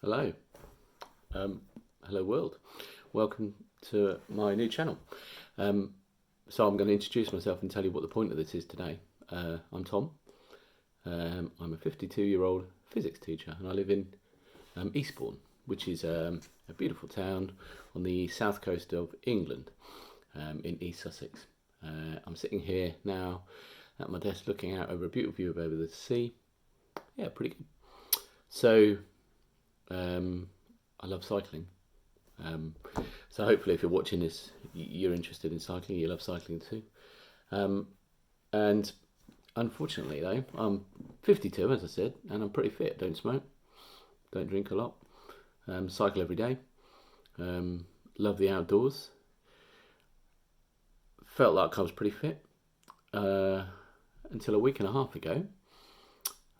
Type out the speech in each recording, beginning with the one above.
Hello, hello world. Welcome to my new channel. So I'm going to introduce myself and tell you what the point of this is today. I'm Tom. I'm a 52-year-old physics teacher, and I live in Eastbourne, which is a beautiful town on the south coast of England, in East Sussex. I'm sitting here now at my desk, looking out over a beautiful view over the sea. Yeah, pretty good. So I love cycling. So hopefully, if you're watching this, you're interested in cycling. You love cycling too. And unfortunately, though, I'm 52, as I said, and I'm pretty fit. Don't smoke, don't drink a lot. Cycle every day. Love the outdoors. Felt like I was pretty fit until a week and a half ago.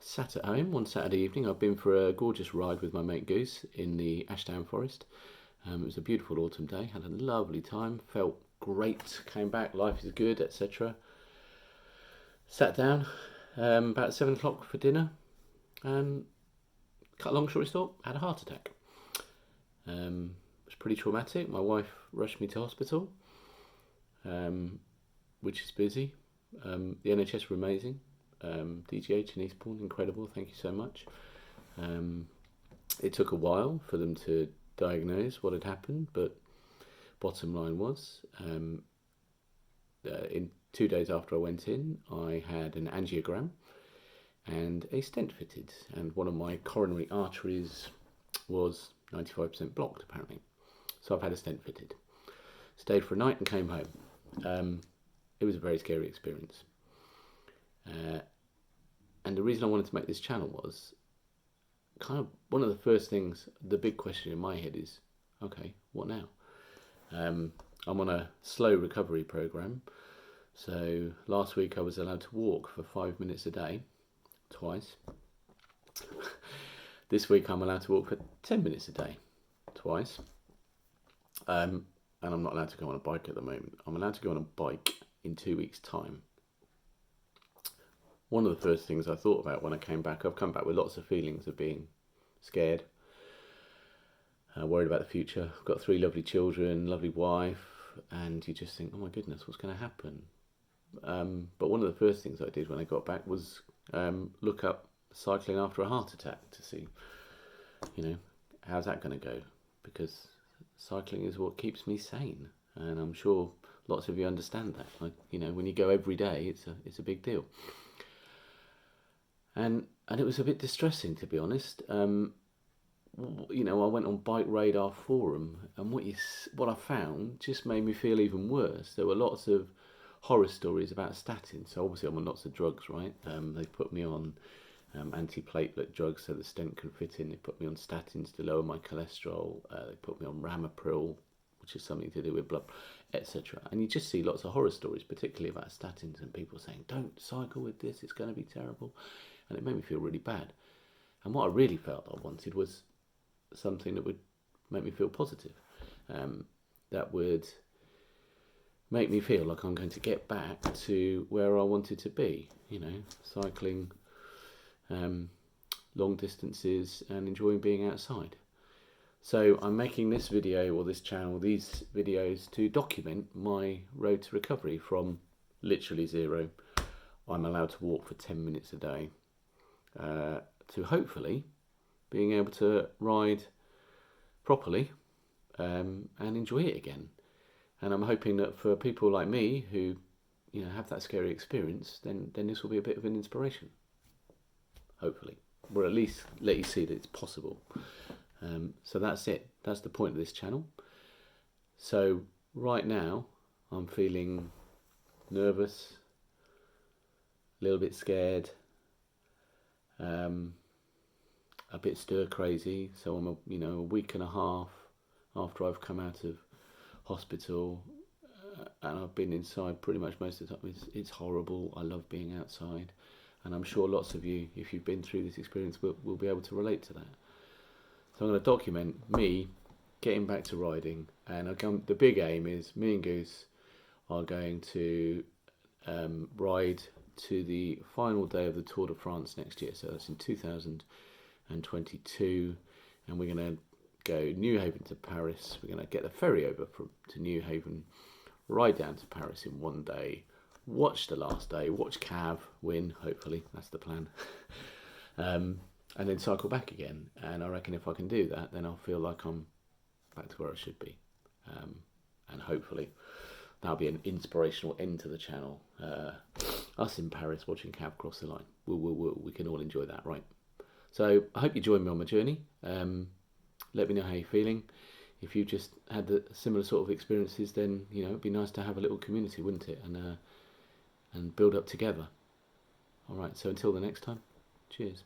Sat at home one Saturday evening. I've been for a gorgeous ride with my mate Goose in the Ashdown Forest. It was a beautiful autumn day. Had a lovely time. Felt great. Came back. Life is good, etc. Sat down about 7 o'clock for dinner, and cut a long story short, had a heart attack. It was pretty traumatic. My wife rushed me to hospital, which is busy. The NHS were amazing. DGH in Eastbourne, incredible. Thank you so much. It took a while for them to diagnose what had happened, but bottom line was, in 2 days after I went in, I had an angiogram and a stent fitted, and one of my coronary arteries was 95% blocked, apparently. So I've had a stent fitted. Stayed for a night and came home. It was a very scary experience. And the reason I wanted to make this channel was kind of one of the first things, the big question in my head is, okay, what now? I'm on a slow recovery program. So last week I was allowed to walk for 5 minutes a day, twice. This week I'm allowed to walk for 10 minutes a day, twice. And I'm not allowed to go on a bike at the moment. I'm allowed to go on a bike in 2 weeks' time. One of the first things I thought about when I came back, I've come back with lots of feelings of being scared, worried about the future. I've got 3 lovely children, lovely wife, and you just think, oh my goodness, what's going to happen? But one of the first things I did when I got back was look up cycling after a heart attack to see, how's that going to go? Because cycling is what keeps me sane, and I'm sure lots of you understand that. Like, when you go every day, it's a big deal. And it was a bit distressing, to be honest. I went on Bike Radar forum, and what I found just made me feel even worse. There were lots of horror stories about statins. So obviously I'm on lots of drugs, right? They put me on antiplatelet drugs so the stent can fit in. They put me on statins to lower my cholesterol. They put me on Ramipril, which is something to do with blood, etc. And you just see lots of horror stories, particularly about statins, and people saying, don't cycle with this, it's going to be terrible. And it made me feel really bad. And what I really felt I wanted was something that would make me feel positive, that would make me feel like I'm going to get back to where I wanted to be, cycling long distances and enjoying being outside. So I'm making this video, or this channel, these videos, to document my road to recovery from literally zero. I'm allowed to walk for 10 minutes a day, to hopefully being able to ride properly and enjoy it again. And I'm hoping that for people like me who have that scary experience, then this will be a bit of an inspiration, hopefully, or at least let you see that it's possible. So that's it. That's the point of this channel. So right now I'm feeling nervous, a little bit scared, a bit stir crazy. So I'm a week and a half after I've come out of hospital, and I've been inside pretty much most of the time. It's horrible. I love being outside, and I'm sure lots of you, if you've been through this experience, will be able to relate to that. So I'm going to document me getting back to riding, and the big aim is me and Goose are going to ride to the final day of the Tour de France next year. So that's in 2022 and we're going to go Newhaven to Paris. We're going to get the ferry over to Newhaven, ride down to Paris in one day, watch the last day, watch Cav win, hopefully, that's the plan, and then cycle back again. And I reckon if I can do that, then I'll feel like I'm back to where I should be. And hopefully that'll be an inspirational end to the channel. Us in Paris watching Cav cross the line. We can all enjoy that, right? So I hope you join me on my journey. Let me know how you're feeling. If you just had the similar sort of experiences, then it'd be nice to have a little community, wouldn't it? And build up together. All right. So until the next time, cheers.